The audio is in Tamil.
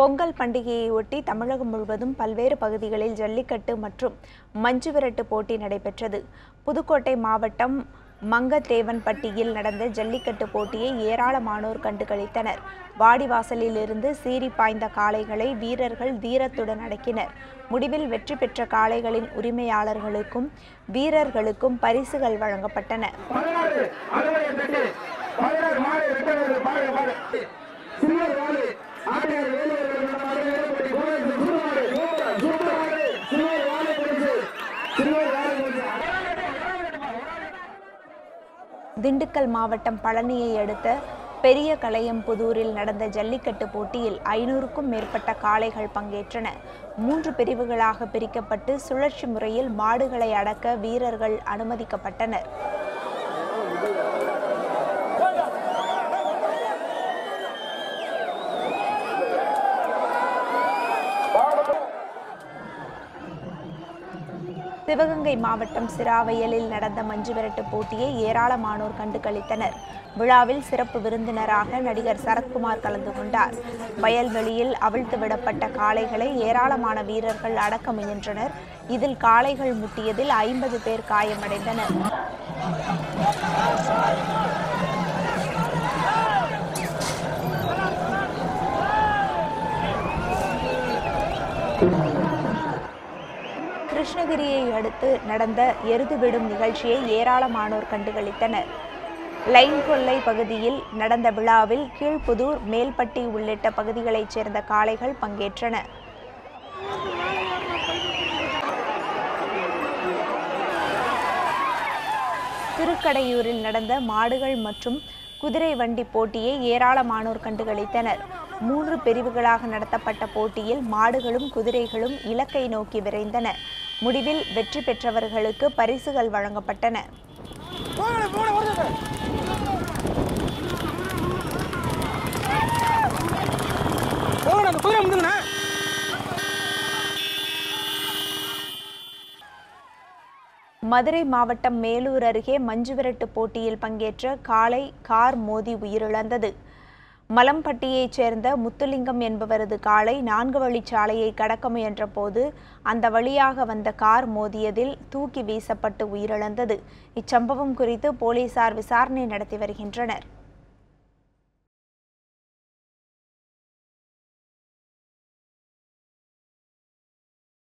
பொங்கல் பண்டிகையை ஒட்டி தமிழகம் முழுவதும் பல்வேறு பகுதிகளில் ஜல்லிக்கட்டு மற்றும் மஞ்சுவிரட்டு போட்டி நடைபெற்றது. புதுக்கோட்டை மாவட்டம் மங்கதேவன்பட்டியில் நடந்த ஜல்லிக்கட்டு போட்டியை ஏராளமானோர் கண்டுகளித்தனர். வாடிவாசலில் இருந்து சீறி பாய்ந்த காளைகளை வீரர்கள் தீரத்துடன் அடக்கினர். முடிவில் வெற்றி பெற்ற காளைகளின் உரிமையாளர்களுக்கும் வீரர்களுக்கும் பரிசுகள் வழங்கப்பட்டன. திண்டுக்கல் மாவட்டம் பழனியை அடுத்த பெரிய கலையம்புதூரில் நடந்த ஜல்லிக்கட்டு போட்டியில் 500க்கும் மேற்பட்ட காளைகள் பங்கேற்றன. 3 பிரிவுகளாக பிரிக்கப்பட்டு சுழற்சி முறையில் மாடுகளை அடக்க வீரர்கள் அனுமதிக்கப்பட்டனர். சிவகங்கை மாவட்டம் சிராவையலில் நடந்த மஞ்சுவிரட்டு போட்டியை ஏராளமானோர் கண்டுகளித்தனர். விழாவில் சிறப்பு விருந்தினராக நடிகர் சரத்குமார் கலந்து கொண்டார். வயல்வெளியில் அவிழ்த்து விடப்பட்ட காளைகளை ஏராளமான வீரர்கள் அடக்க முயன்றனர். இதில் காளைகள் முட்டியதில் 50 பேர் காயமடைந்தனர். கிருஷ்ணகிரியை அடுத்து நடந்த எருது விடும் நிகழ்ச்சியை ஏராளமானோர் கண்டுகளித்தனர். லைன் கொல்லை பகுதியில் நடந்த விழாவில் கீழ்புதூர், மேல்பட்டி உள்ளிட்ட பகுதிகளைச் சேர்ந்த காளைகள் பங்கேற்றன. திருக்கடையூரில் நடந்த மாடுகள் மற்றும் குதிரை வண்டி போட்டியை ஏராளமானோர் கண்டுகளித்தனர். 3 பிரிவுகளாக நடத்தப்பட்ட போட்டியில் மாடுகளும் குதிரைகளும் இலக்கை நோக்கி விரைந்தன. முடிவில் வெற்றி பெற்றவர்களுக்கு பரிசுகள் வழங்கப்பட்டன. மதுரை மாவட்டம் மேலூர் அருகே மஞ்சுவிரட்டு போட்டியில் பங்கேற்ற காளை கார் மோதி உயிரிழந்தது. மலம்பட்டியைச் சேர்ந்த முத்துலிங்கம் என்பவரது காளை 4 வழிச்சாலையை கடக்க முயன்ற போது அந்த வழியாக வந்த கார் மோதியதில் தூக்கி வீசப்பட்டு உயிரிழந்தது. இச்சம்பவம் குறித்து போலீசார் விசாரணை நடத்தி வருகின்றனர்.